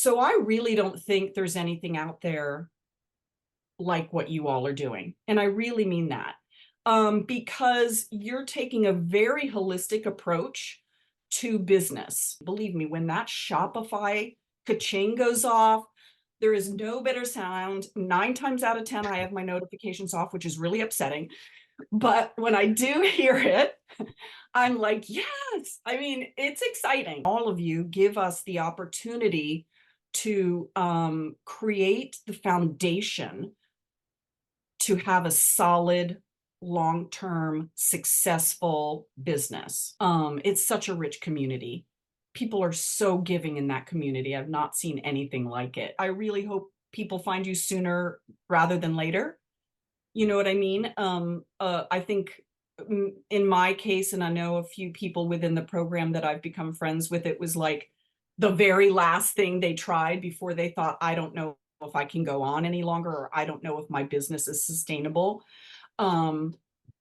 So I really don't think there's anything out there like what you all are doing. And I really mean that. Because you're taking a very holistic approach to business. Believe me, when that Shopify ka-ching goes off, there is no better sound. 9 times out of 10, I have my notifications off, which is really upsetting. But when I do hear it, I'm like, yes. I mean, it's exciting. All of you give us the opportunity to create the foundation to have a solid, long-term, successful business. It's such a rich community. People are so giving in that community. I've not seen anything like it. I really hope people find you sooner rather than later. You know what I mean? I think in my case, and I know a few people within the program that I've become friends with, it was like the very last thing they tried before they thought, I don't know if I can go on any longer, or I don't know if my business is sustainable. Um,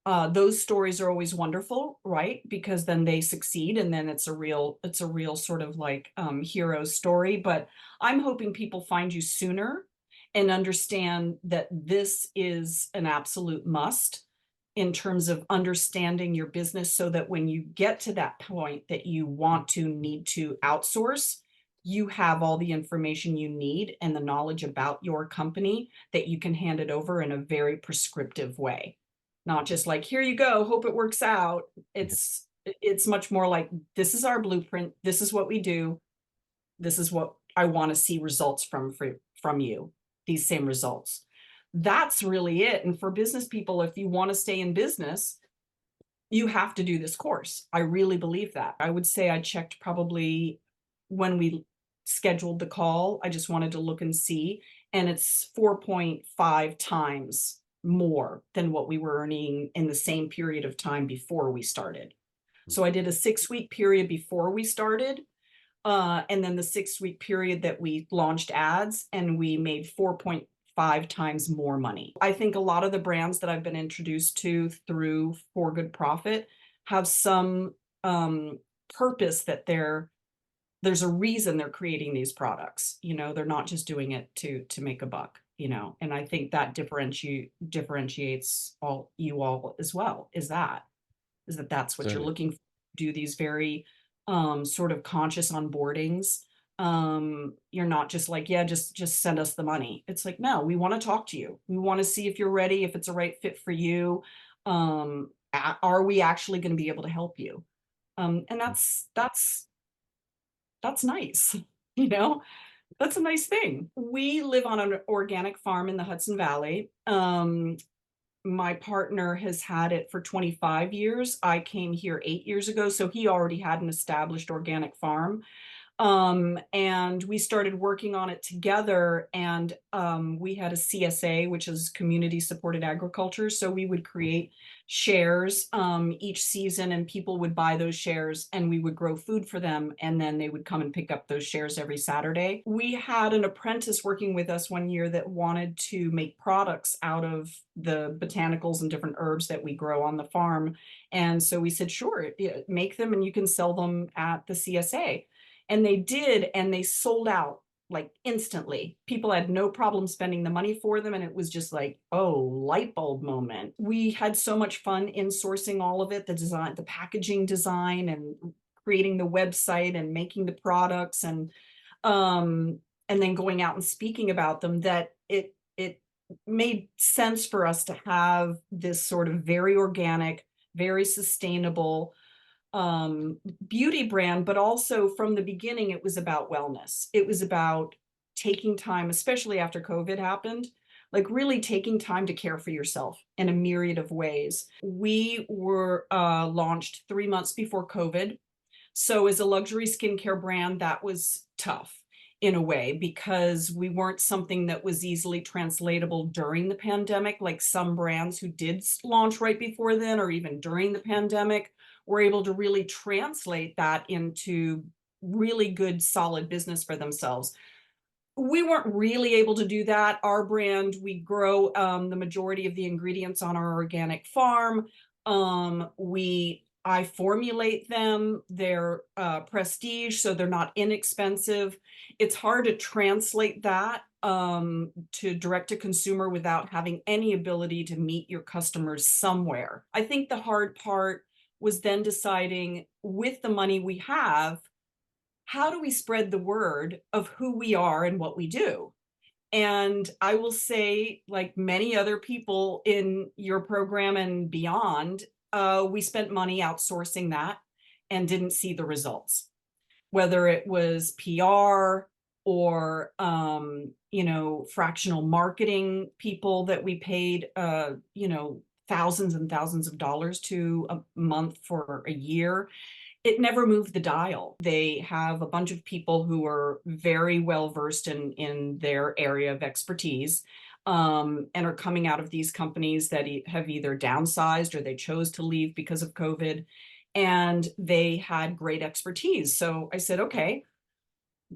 those stories are always wonderful, right? Because then they succeed, and then it's a real sort of like hero story. But I'm hoping people find you sooner and understand that this is an absolute must in terms of understanding your business, so that when you get to that point that you want to need to outsource, you have all the information you need and the knowledge about your company that you can hand it over in a very prescriptive way. Not just like, here you go, hope it works out. It's much more like, this is our blueprint, this is what we do, this is what I want to see results from you, these same results. That's really it. And for business people, if you want to stay in business, you have to do this course. I really believe that. I would say I checked probably when we scheduled the call. I just wanted to look and see, and it's 4.5 times more than what we were earning in the same period of time before we started. So I did a 6-week period before we started, and then the 6-week period that we launched ads, and we made 4.5 times more money. I think a lot of the brands that I've been introduced to through For Good Profit have some purpose, that there's a reason they're creating these products. You know, they're not just doing it to make a buck, you know. And I think that differentiates all you all as well, is that that's what you're Certainly. looking for. Do these very sort of conscious onboardings. You're not just like, yeah, just send us the money. It's like, no, we want to talk to you. We want to see if you're ready, if it's a right fit for you. Are we actually going to be able to help you? And that's nice. You know, that's a nice thing. We live on an organic farm in the Hudson Valley. My partner has had it for 25 years. I came here 8 years ago, so he already had an established organic farm. And we started working on it together, and we had a CSA, which is community supported agriculture. So we would create shares each season, and people would buy those shares, and we would grow food for them, and then they would come and pick up those shares every Saturday. We had an apprentice working with us one year that wanted to make products out of the botanicals and different herbs that we grow on the farm. And so we said, sure, make them and you can sell them at the CSA. And they did, and they sold out like instantly. People had no problem spending the money for them. And it was just like, oh, light bulb moment. We had so much fun in sourcing all of it, the design, the packaging design, and creating the website and making the products, and then going out and speaking about them, that it made sense for us to have this sort of very organic, very sustainable beauty brand. But also from the beginning, it was about wellness. It was about taking time, especially after COVID happened, like really taking time to care for yourself in a myriad of ways. We were launched 3 months before COVID. So as a luxury skincare brand, that was tough in a way, because we weren't something that was easily translatable during the pandemic, like some brands who did launch right before then, or even during the pandemic, were able to really translate that into really good, solid business for themselves. We weren't really able to do that. Our brand, we grow the majority of the ingredients on our organic farm. We I formulate them. They're prestige, so they're not inexpensive. It's hard to translate that to direct to consumer without having any ability to meet your customers somewhere. I think the hard part was then deciding, with the money we have, how do we spread the word of who we are and what we do? And I will say, like many other people in your program and beyond, we spent money outsourcing that and didn't see the results, whether it was PR or, fractional marketing people that we paid, thousands and thousands of dollars to a month for a year. It never moved the dial. They have a bunch of people who are very well versed in their area of expertise, and are coming out of these companies that have either downsized or they chose to leave because of COVID, and they had great expertise. So I said, okay,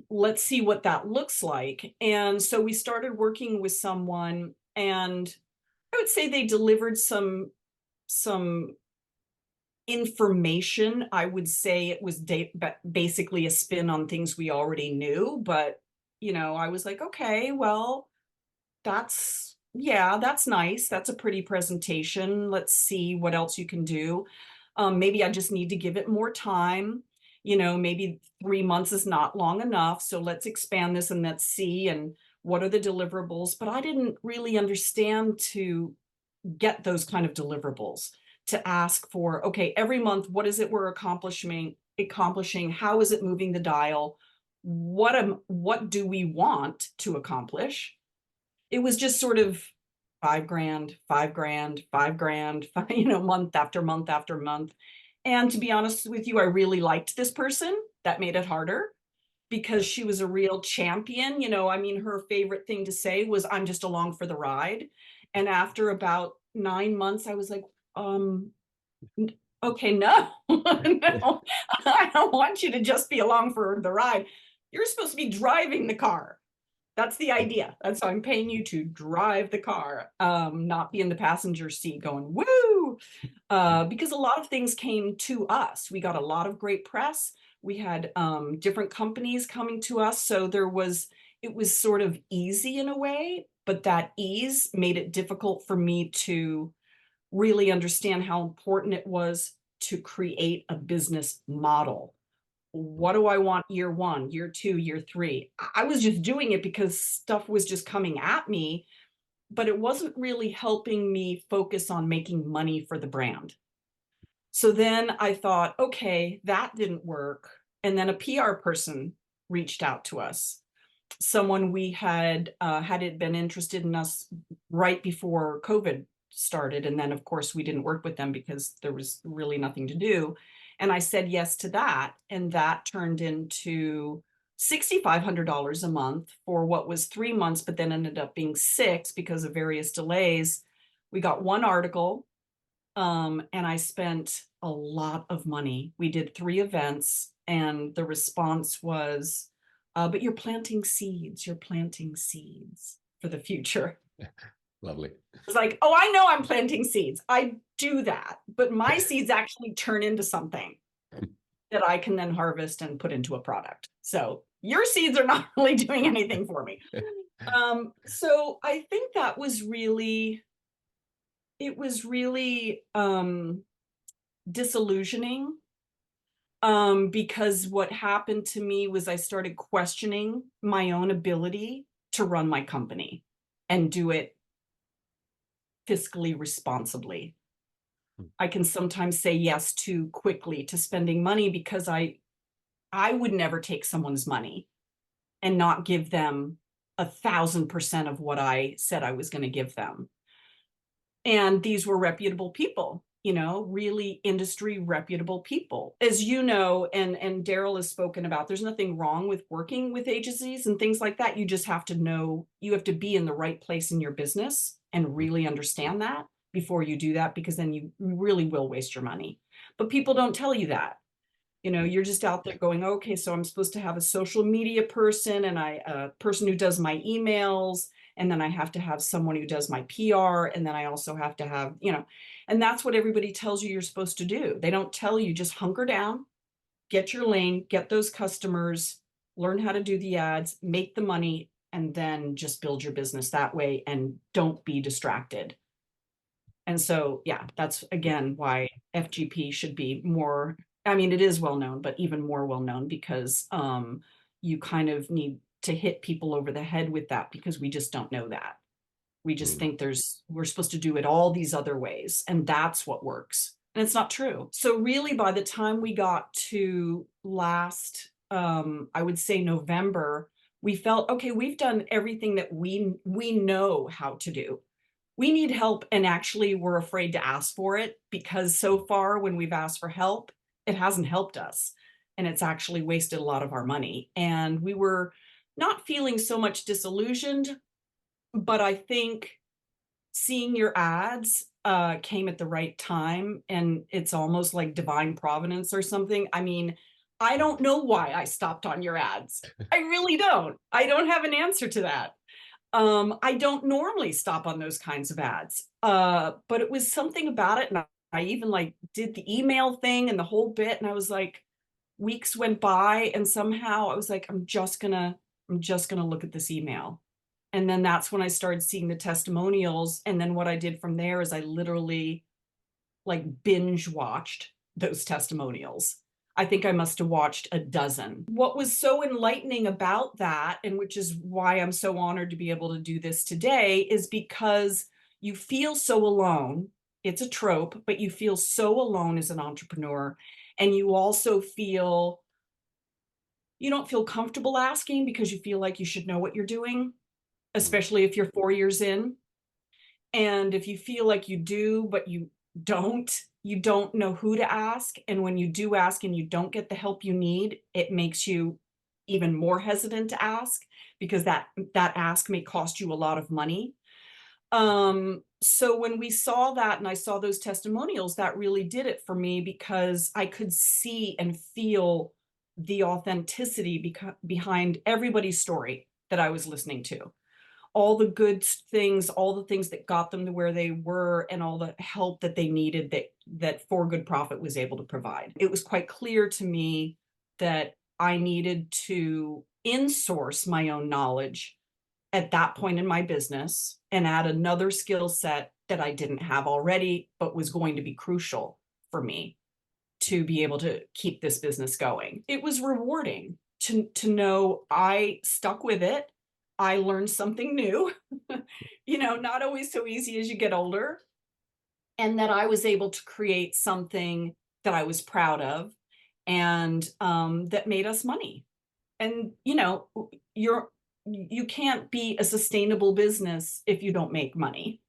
let's see what that looks like. And so we started working with someone, and I would say they delivered some information. I would say it was basically a spin on things we already knew, but I was like, okay, well, that's nice. That's a pretty presentation. Let's see what else you can do. Maybe I just need to give it more time. Maybe 3 months is not long enough. So let's expand this and let's see. And what are the deliverables? But I didn't really understand to get those kind of deliverables, to ask for, okay, every month, what is it we're accomplishing? How is it moving the dial? What do we want to accomplish? It was just sort of $5,000, $5,000, $5,000, month after month after month. And to be honest with you, I really liked this person. That made it harder because she was a real champion. Her favorite thing to say was, I'm just along for the ride. And after about 9 months, I was like, okay, no, no, I don't want you to just be along for the ride. You're supposed to be driving the car. That's the idea. That's how I'm paying you to drive the car, not be in the passenger seat going, woo, because a lot of things came to us. We got a lot of great press. We had different companies coming to us. So it was sort of easy in a way, but that ease made it difficult for me to really understand how important it was to create a business model. What do I want year 1, year 2, year 3? I was just doing it because stuff was just coming at me, but it wasn't really helping me focus on making money for the brand. So then I thought, okay, that didn't work. And then a PR person reached out to us. Someone we had been interested in us right before COVID started. And then, of course, we didn't work with them because there was really nothing to do. And I said yes to that. And that turned into $6,500 a month for what was 3 months, but then ended up being 6 because of various delays. We got one article, and I spent a lot of money. We did 3 events, and the response was, but you're planting seeds for the future. Lovely. It's like, oh, I know I'm planting seeds. I do that, but my seeds actually turn into something that I can then harvest and put into a product. So your seeds are not really doing anything for me. So I think that was really, it was really disillusioning, because what happened to me was I started questioning my own ability to run my company and do it fiscally responsibly. I can sometimes say yes too quickly to spending money because I would never take someone's money and not give them 1,000% of what I said I was going to give them. And these were reputable people, really industry reputable people. As you know, and Daryl has spoken about, there's nothing wrong with working with agencies and things like that. You just have to know, you have to be in the right place in your business and really understand that before you do that, because then you really will waste your money. But people don't tell you that. You're just out there going, okay, so I'm supposed to have a social media person and a person who does my emails. And then I have to have someone who does my PR. And then I also have to have, and that's what everybody tells you you're supposed to do. They don't tell you just hunker down, get your lane, get those customers, learn how to do the ads, make the money, and then just build your business that way and don't be distracted. And so, yeah, that's again why FGP should be more, I mean, it is well known, but even more well known because you kind of need to hit people over the head with that because we just don't know that. We just Mm. think we're supposed to do it all these other ways, and that's what works. And it's not true. So really, by the time we got to last, I would say November, we felt, okay, we've done everything that we know how to do. We need help, and actually we're afraid to ask for it because so far when we've asked for help, it hasn't helped us. And it's actually wasted a lot of our money. And we were not feeling so much disillusioned, but I think seeing your ads came at the right time, and it's almost like divine providence or something. I mean, I don't know why I stopped on your ads. I really don't. I don't have an answer to that. I don't normally stop on those kinds of ads. But it was something about it. And I even like did the email thing and the whole bit. And I was like, weeks went by and somehow I was like, I'm just gonna look at this email. And then that's when I started seeing the testimonials. And then what I did from there is I literally like binge watched those testimonials. I think I must have watched a dozen. What was so enlightening about that, and which is why I'm so honored to be able to do this today, is because you feel so alone. It's a trope, but you feel so alone as an entrepreneur. And you also feel, you don't feel comfortable asking because you feel like you should know what you're doing, Mm. especially if you're 4 years in. And if you feel like you do, but you don't know who to ask. And when you do ask and you don't get the help you need, it makes you even more hesitant to ask because that ask may cost you a lot of money. So when we saw that and I saw those testimonials, that really did it for me because I could see and feel the authenticity behind everybody's story that I was listening to, all the good things, all the things that got them to where they were, and all the help that they needed that For Good Profit was able to provide. It was quite clear to me that I needed to insource my own knowledge at that point in my business and add another skill set that I didn't have already, but was going to be crucial for me to be able to keep this business going. It was rewarding to know I stuck with it. I learned something new, not always so easy as you get older, and that I was able to create something that I was proud of and that made us money. And you can't be a sustainable business if you don't make money.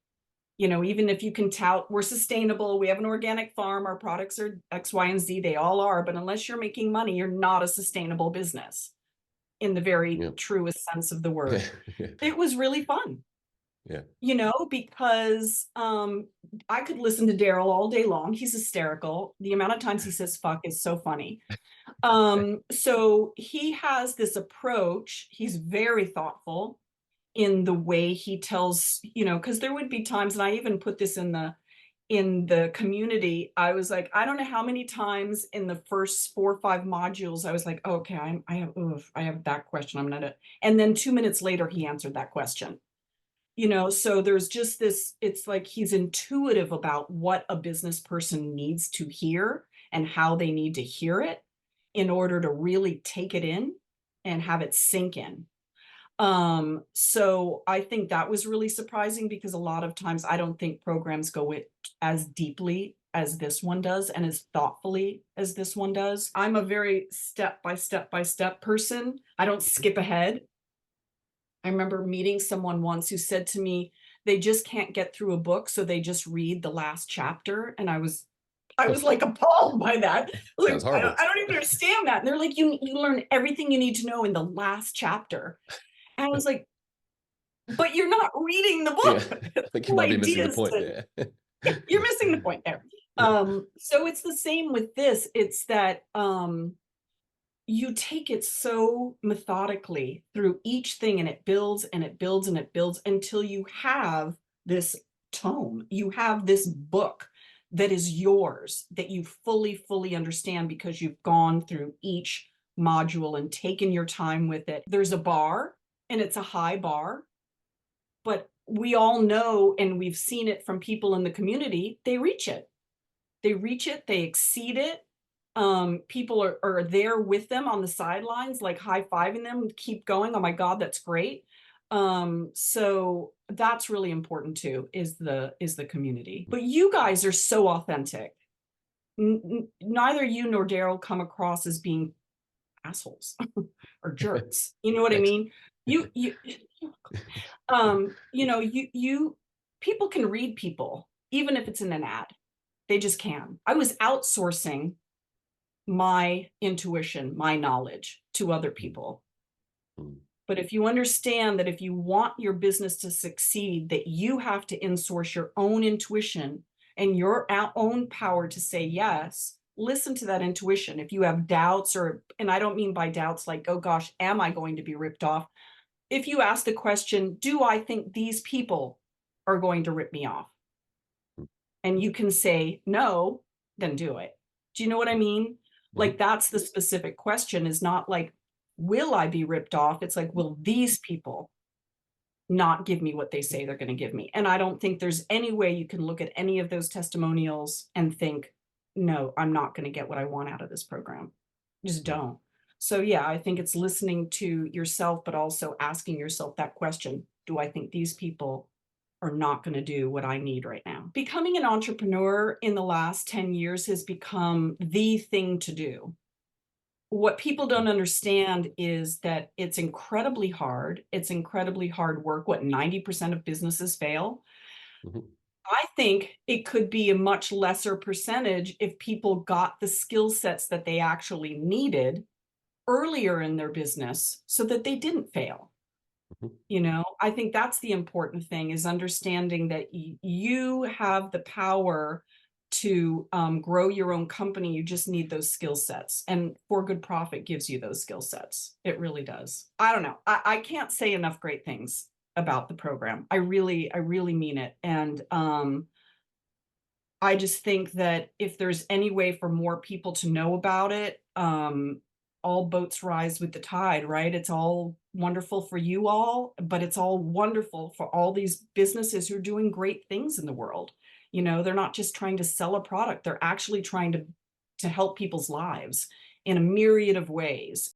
Even if you can tout we're sustainable, we have an organic farm, our products are X, Y, and Z, they all are, but unless you're making money, you're not a sustainable business in the very Yeah. truest sense of the Yeah. word. It was really fun, Yeah. because I could listen to Daryl all day long. He's hysterical. The amount of times he says fuck is so funny. So he has this approach. He's very thoughtful in the way he tells, because there would be times, and I even put this in the community. I was like, I don't know how many times in the first 4 or 5 modules, I was like, oh, okay, I have that question. I'm gonna, and then 2 minutes later, he answered that question. So there's just this, it's like he's intuitive about what a business person needs to hear and how they need to hear it in order to really take it in and have it sink in. So I think that was really surprising because a lot of times I don't think programs go it as deeply as this one does and as thoughtfully as this one does. I'm a very step by step person. I don't skip ahead. I remember meeting someone once who said to me, they just can't get through a book, so they just read the last chapter. And I was like appalled by that. Sounds Like, I don't, horrible. I don't even understand that. And they're like, you learn everything you need to know in the last chapter. And I was like, but you're not reading the Yeah. book. The I think you whole might be missing idea the is point to, there. you're missing the point there. Yeah. So it's the same with this. It's that you take it so methodically through each thing and it builds and it builds and it builds until you have this tome. You have this book that is yours that you fully understand because you've gone through each module and taken your time with it. There's a bar and it's a high bar, but we all know and we've seen it from people in the community, they reach it. They reach it, they exceed it. People are there with them on the sidelines, like high-fiving them, keep going. Oh my God, that's great. So that's really important too, is the community. But you guys are so authentic. Neither you nor Daryl come across as being assholes or jerks. You know what I Thanks. mean? You you people can read people, even if it's in an ad. They just can. I was outsourcing my intuition, my knowledge to other Mm, people. mm, But if you understand that if you want your business to succeed, that you have to insource your own intuition and your own power to say yes, listen to that intuition. If you have doubts, or, and I don't mean by doubts like, oh gosh, am I going to be ripped off? If you ask the question, do I think these people are going to rip me off? mm, And you can say no, then do it. Do you know what I mean? mhm, Like, that's the specific question, is not like, will I be ripped off? It's like, will these people not give me what they say they're going to give me? And I don't think there's any way you can look at any of those testimonials and think, no, I'm not going to get what I want out of this program. Just mm, don't. So yeah, I think it's listening to yourself, but also asking yourself that question. Do I think these people are not going to do what I need right now? Becoming an entrepreneur in the last 10 years has become the thing to do. What people mm, don't understand is that it's incredibly hard. It's incredibly hard work. What, 90% of businesses fail? mhm, I think it could be a much lesser percentage if people got the skill sets that they actually needed earlier in their business so that they didn't fail. mhm, I think that's the important thing, is understanding that you have the power to grow your own company. You just need those skill sets, and For Good Profit gives you those skill sets. It really does. I don't know. I can't say enough great things about the program. I really mean it. And I just think that if there's any way for more people to know about it, all boats rise with the tide, right? It's all wonderful for you all, but it's all wonderful for all these businesses who are doing great things in the world. They're not just trying to sell a product, they're actually trying to help people's lives in a myriad of ways.